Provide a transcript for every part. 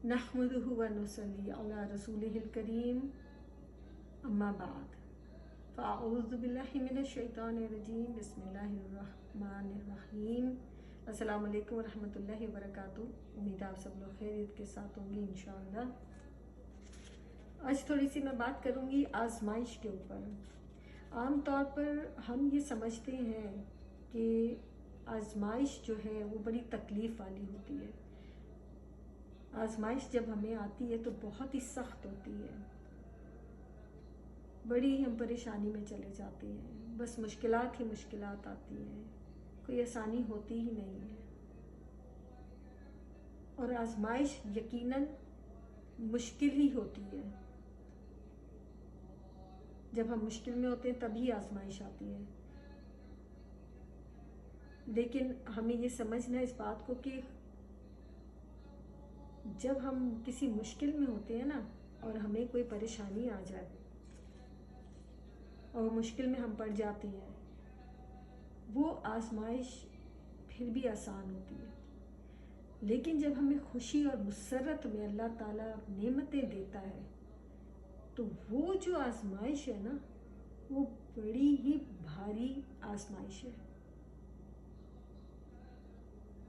नहमदुहु व नुसल्ली अला रसूलिहिल करीम अम्मा बाद फ़अऊज़ु बिल्लाहि मिनश शैतानिर रजीम बिस्मिल्लाहिर रहीम। अस्सलामु अलैकुम व रहमतुल्लाहि व बरकातुहू। उम्मीद आप सब लोग खैरियत के साथ होंगे इंशाअल्लाह। आज थोड़ी सी मैं बात करूंगी आजमाइश के ऊपर। आम तौर पर हम ये समझते हैं कि आजमाइश जो है वो बड़ी तकलीफ़ वाली होती है। आजमाइश जब हमें आती है तो बहुत ही सख्त होती है, बड़ी हम परेशानी में चले जाते हैं, बस मुश्किलात ही मुश्किलात आती हैं, कोई आसानी होती ही नहीं है। और आजमाइश यकीनन मुश्किल ही होती है। जब हम मुश्किल में होते हैं तभी आजमाइश आती है। लेकिन हमें ये समझना है इस बात को कि जब हम किसी मुश्किल में होते हैं ना और हमें कोई परेशानी आ जाए और मुश्किल में हम पड़ जाते हैं, वो आजमाइश फिर भी आसान होती है। लेकिन जब हमें खुशी और मुसरत में अल्लाह ताला नेमतें देता है तो वो जो आजमाइश है ना, वो बड़ी ही भारी आजमाइश है।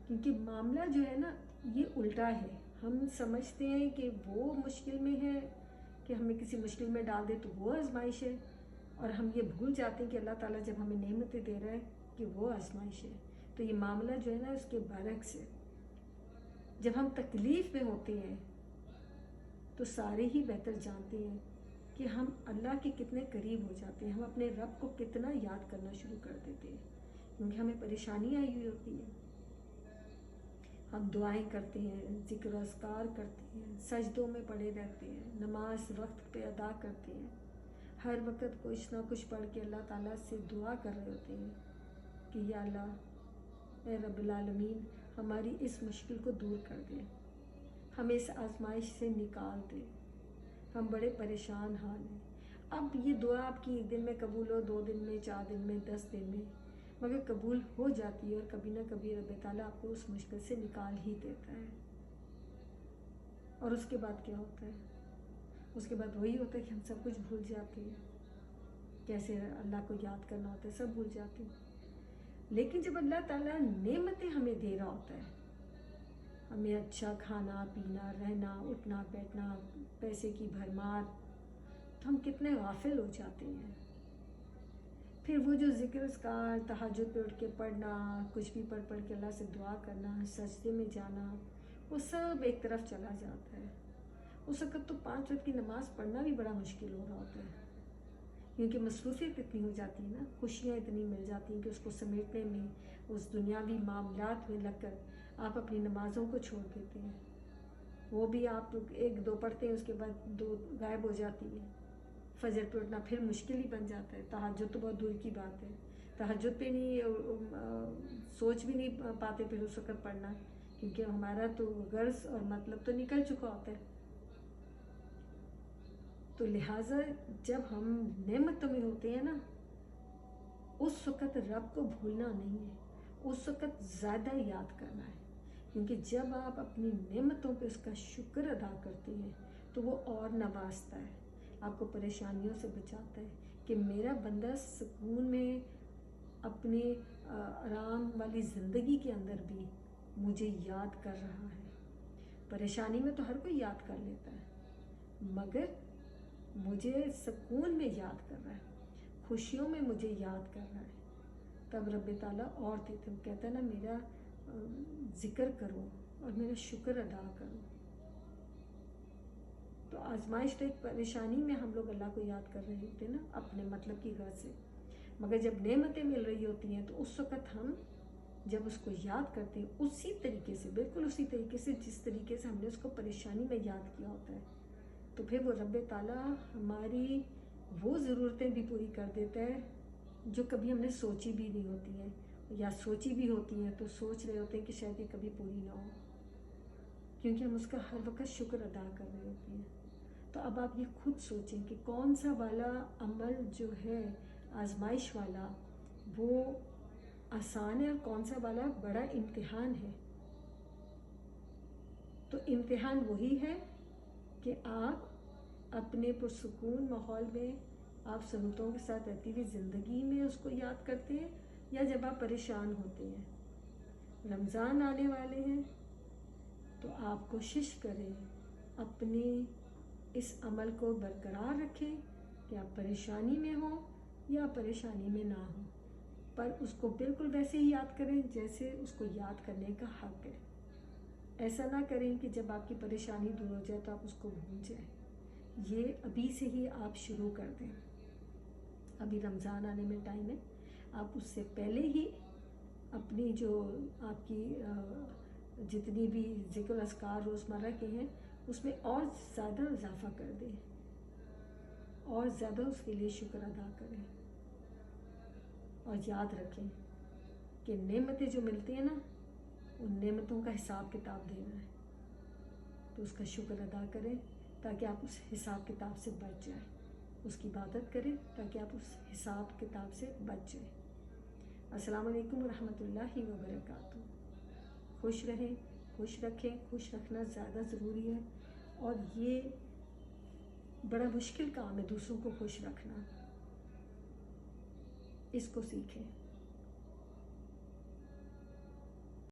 क्योंकि मामला जो है ना ये उल्टा है। हम समझते हैं कि वो मुश्किल में है, कि हमें किसी मुश्किल में डाल दे तो वो आजमाइश है, और हम ये भूल जाते हैं कि अल्लाह ताला जब हमें नेमतें दे रहा है कि वो आजमाइश है। तो ये मामला जो है ना उसके बरक्स है। जब हम तकलीफ़ में होते हैं तो सारे ही बेहतर जानते हैं कि हम अल्लाह के कितने करीब हो जाते हैं, हम अपने रब को कितना याद करना शुरू कर देते हैं, क्योंकि हमें परेशानी आई हुई होती है। हम दुआएं करते हैं, ज़िक्र अस्कार करते हैं, सजदों में पड़े रहते हैं, नमाज वक्त पे अदा करते हैं, हर वक्त कुछ ना कुछ पढ़ के अल्लाह ताला से दुआ कर रहे होते हैं कि या अल्लाह ए रब्बुल आलमीन हमारी इस मुश्किल को दूर कर दे, हमें इस आजमाइश से निकाल दे, हम बड़े परेशान हाल हैं। अब ये दुआ आपकी एक दिन में कबूल हो, 2 दिन में, 4 दिन में, 10 दिन में, मगर कबूल हो जाती है और कभी ना कभी रब ताला आपको उस मुश्किल से निकाल ही देता है। और उसके बाद क्या होता है? उसके बाद वही होता है कि हम सब कुछ भूल जाते हैं, कैसे अल्लाह को याद करना होता है, सब भूल जाते हैं। लेकिन जब अल्लाह ताला नेमतें हमें दे रहा होता है, हमें अच्छा खाना पीना, रहना, उठना बैठना, पैसे की भरमार, तो हम कितने गाफिल हो जाते हैं। फिर वो जो ज़िक्र अस्कार, तहज्जुद पे उठ के पढ़ना, कुछ भी पढ़ पढ़ के अल्लाह से दुआ करना, सजदे में जाना, वो सब एक तरफ चला जाता है। उस वक़्त तो 5 वक्त की नमाज़ पढ़ना भी बड़ा मुश्किल हो रहा होता है, क्योंकि मसरूफ़ियत इतनी हो जाती है ना, खुशियाँ इतनी मिल जाती हैं कि उसको समेटने में, उस दुनियावी मामलात में लगकर आप अपनी नमाज़ों को छोड़ देते हैं। वो भी आप 1-2 पढ़ते हैं, उसके बाद 2 गायब हो जाती है। फजर पे उठना फिर मुश्किल ही बन जाता है। तहज्जुद तो बहुत दूर की बात है, तहज्जुद पे नहीं सोच भी नहीं पाते फिर उस वक़्त पढ़ना, क्योंकि हमारा तो गर्ज और मतलब तो निकल चुका होता है। तो लिहाजा जब हम नेमतों में होते हैं ना, उस वक़्त रब को भूलना नहीं है, उस वक़्त ज़्यादा याद करना है। क्योंकि जब आप अपनी नेमतों पे उसका शुक्र अदा करते हैं तो वो और नवाजता है, आपको परेशानियों से बचाता है कि मेरा बंदा सुकून में अपने आराम वाली ज़िंदगी के अंदर भी मुझे याद कर रहा है। परेशानी में तो हर कोई याद कर लेता है, मगर मुझे सुकून में याद कर रहा है, खुशियों में मुझे याद कर रहा है, तब रब ताला और देते। वो कहता है ना, मेरा ज़िक्र करो और मेरा शुक्र अदा करो। तो आजमाइश तो एक परेशानी में हम लोग अल्लाह को याद कर रहे होते हैं ना, अपने मतलब की गर्ज से, मगर जब नेमतें मिल रही होती हैं तो उस वक़्त हम जब उसको याद करते हैं उसी तरीके से, बिल्कुल उसी तरीके से जिस तरीके से हमने उसको परेशानी में याद किया होता है, तो फिर वो रब ताला हमारी वो ज़रूरतें भी पूरी कर देता है जो कभी हमने सोची भी नहीं होती हैं, या सोची भी होती हैं तो सोच रहे होते हैं कि शायद ये कभी पूरी ना हो, क्योंकि हम उसका हर वक्त शुक्र अदा कर रहे होते हैं। तो अब आप ये खुद सोचें कि कौन सा वाला अमल जो है आजमाइश वाला वो आसान है और कौन सा वाला बड़ा इम्तिहान है। तो तो इम्तिहान वही है कि आप अपने पुरसकून माहौल में आप सुन्नतों के साथ रहती हुई ज़िंदगी में उसको याद करते हैं, या जब आप परेशान होते हैं। रमज़ान आने वाले हैं तो आप कोशिश करें अपने इस अमल को बरकरार रखें कि आप परेशानी में हो या परेशानी में ना हो, पर उसको बिल्कुल वैसे ही याद करें जैसे उसको याद करने का हक है। ऐसा ना करें कि जब आपकी परेशानी दूर हो जाए तो आप उसको भूल जाएं। ये अभी से ही आप शुरू कर दें। अभी रमज़ान आने में टाइम है, आप उससे पहले ही अपनी जो आपकी जितनी भी ज़िक्र अस्कार रोज़मर्रा के हैं उसमें और ज़्यादा इजाफ़ा कर दें और ज़्यादा उसके लिए शुक्र अदा करें। और याद रखें कि नेमतें जो मिलती हैं ना, उन नेमतों का हिसाब किताब देना है, तो उसका शुक्र अदा करें ताकि आप उस हिसाब किताब से बच जाएं। उसकी इबादत करें ताकि आप उस हिसाब किताब से बच जाएं। अस्सलाम वालेकुम रहमतुल्लाहि व बरकातहू। खुश रहें, खुश रखें, खुश रखना ज़्यादा ज़रूरी है, और ये बड़ा मुश्किल काम है दूसरों को खुश रखना। इसको सीखें।